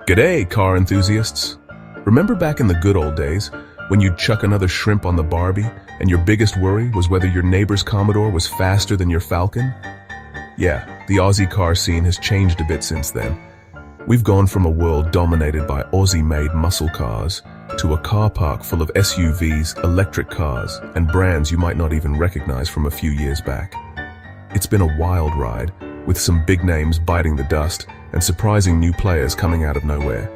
G'day, car enthusiasts! Remember back in the good old days when you'd chuck another shrimp on the Barbie and your biggest worry was whether your neighbor's Commodore was faster than your Falcon? Yeah, the Aussie car scene has changed a bit since then. We've gone from a world dominated by Aussie-made muscle cars to a car park full of SUVs, electric cars, and brands you might not even recognize from a few years back. It's been a wild ride, with some big names biting the dust and surprising new players coming out of nowhere.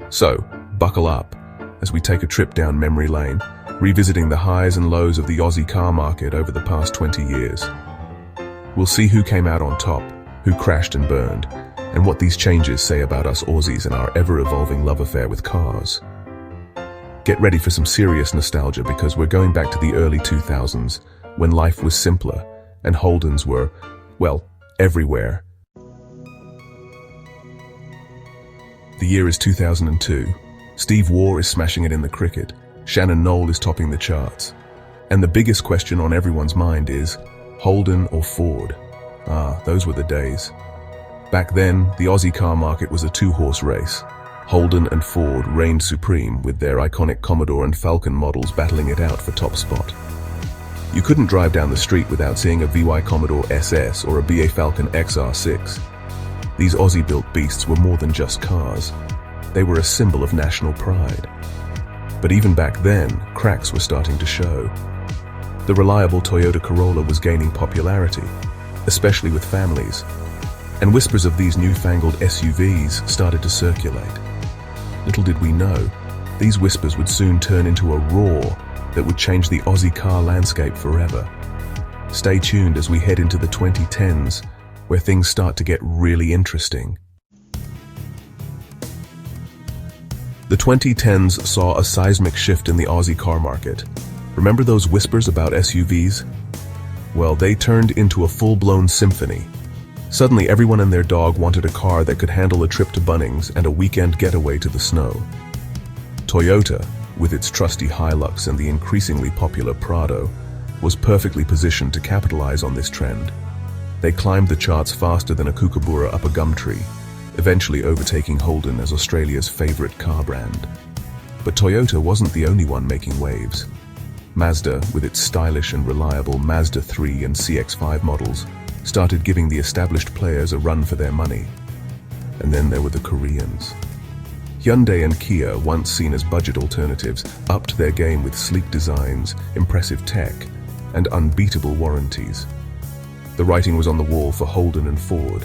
So, buckle up as we take a trip down memory lane, revisiting the highs and lows of the Aussie car market over the past 20 years. We'll see who came out on top, who crashed and burned, and what these changes say about us Aussies and our ever-evolving love affair with cars. Get ready for some serious nostalgia because we're going back to the early 2000s when life was simpler and Holdens were, well, everywhere. The year is 2002. Steve Waugh is smashing it in the cricket. Shannon Noll is topping the charts. And the biggest question on everyone's mind is, Holden or Ford? Those were the days. Back then, the Aussie car market was a two-horse race. Holden and Ford reigned supreme with their iconic Commodore and Falcon models battling it out for top spot. You couldn't drive down the street without seeing a VY Commodore SS or a BA Falcon XR6. These Aussie-built beasts were more than just cars. They were a symbol of national pride. But even back then, cracks were starting to show. The reliable Toyota Corolla was gaining popularity, especially with families, and whispers of these newfangled SUVs started to circulate. Little did we know, these whispers would soon turn into a roar that would change the Aussie car landscape forever. Stay tuned as we head into the 2010s, where things start to get really interesting. The 2010s saw a seismic shift in the Aussie car market. Remember those whispers about SUVs? Well, they turned into a full-blown symphony. Suddenly, everyone and their dog wanted a car that could handle a trip to Bunnings and a weekend getaway to the snow. Toyota, with its trusty Hilux and the increasingly popular Prado, was perfectly positioned to capitalize on this trend. They climbed the charts faster than a kookaburra up a gum tree, eventually overtaking Holden as Australia's favorite car brand. But Toyota wasn't the only one making waves. Mazda, with its stylish and reliable Mazda 3 and CX-5 models, started giving the established players a run for their money. And then there were the Koreans. Hyundai and Kia, once seen as budget alternatives, upped their game with sleek designs, impressive tech, and unbeatable warranties. The writing was on the wall for Holden and Ford.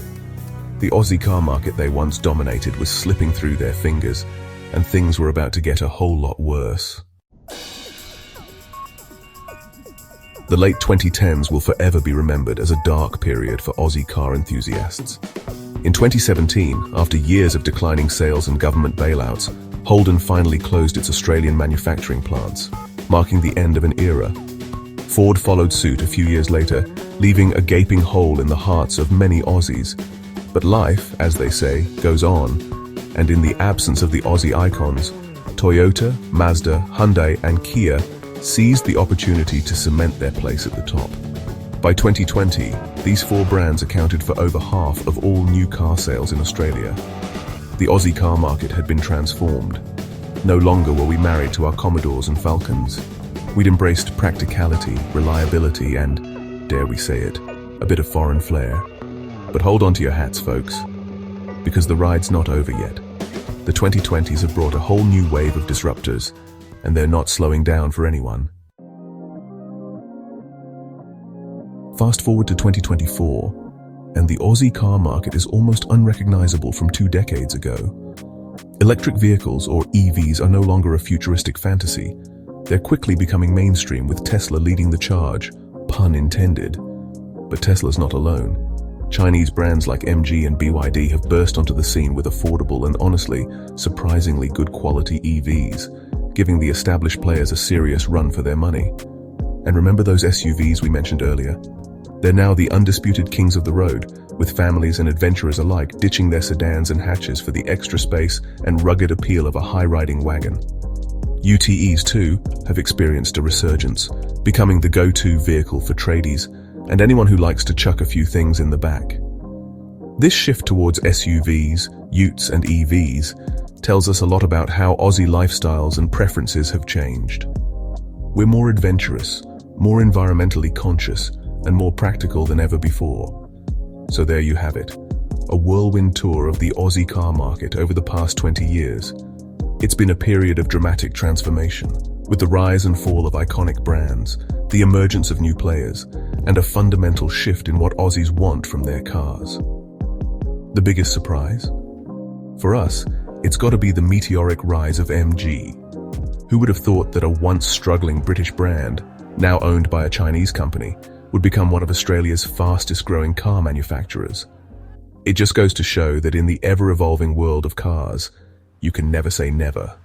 The Aussie car market they once dominated was slipping through their fingers, and things were about to get a whole lot worse. The late 2010s will forever be remembered as a dark period for Aussie car enthusiasts. In 2017, after years of declining sales and government bailouts, Holden finally closed its Australian manufacturing plants, marking the end of an era. Ford followed suit a few years later, leaving a gaping hole in the hearts of many Aussies. But life, as they say, goes on, and in the absence of the Aussie icons, Toyota, Mazda, Hyundai, and Kia seized the opportunity to cement their place at the top. By 2020, these four brands accounted for over half of all new car sales in Australia. The Aussie car market had been transformed. No longer were we married to our Commodores and Falcons. We'd embraced practicality, reliability, and, dare we say it, a bit of foreign flair. But hold on to your hats, folks, because the ride's not over yet. The 2020s have brought a whole new wave of disruptors, and they're not slowing down for anyone. Fast forward to 2024, and the Aussie car market is almost unrecognizable from 2 decades ago. Electric vehicles, or EVs, are no longer a futuristic fantasy. They're quickly becoming mainstream, with Tesla leading the charge, pun intended. But Tesla's not alone. Chinese brands like MG and BYD have burst onto the scene with affordable and honestly, surprisingly good quality EVs, giving the established players a serious run for their money. And remember those SUVs we mentioned earlier? They're now the undisputed kings of the road, with families and adventurers alike ditching their sedans and hatches for the extra space and rugged appeal of a high-riding wagon. UTEs, too, have experienced a resurgence, becoming the go-to vehicle for tradies and anyone who likes to chuck a few things in the back. This shift towards SUVs, utes, and EVs tells us a lot about how Aussie lifestyles and preferences have changed. We're more adventurous, more environmentally conscious, and more practical than ever before. So there you have it, a whirlwind tour of the Aussie car market over the past 20 years. It's been a period of dramatic transformation, with the rise and fall of iconic brands, the emergence of new players, and a fundamental shift in what Aussies want from their cars. The biggest surprise? For us, it's got to be the meteoric rise of MG. Who would have thought that a once struggling British brand, now owned by a Chinese company, would become one of Australia's fastest growing car manufacturers? It just goes to show that in the ever-evolving world of cars, you can never say never.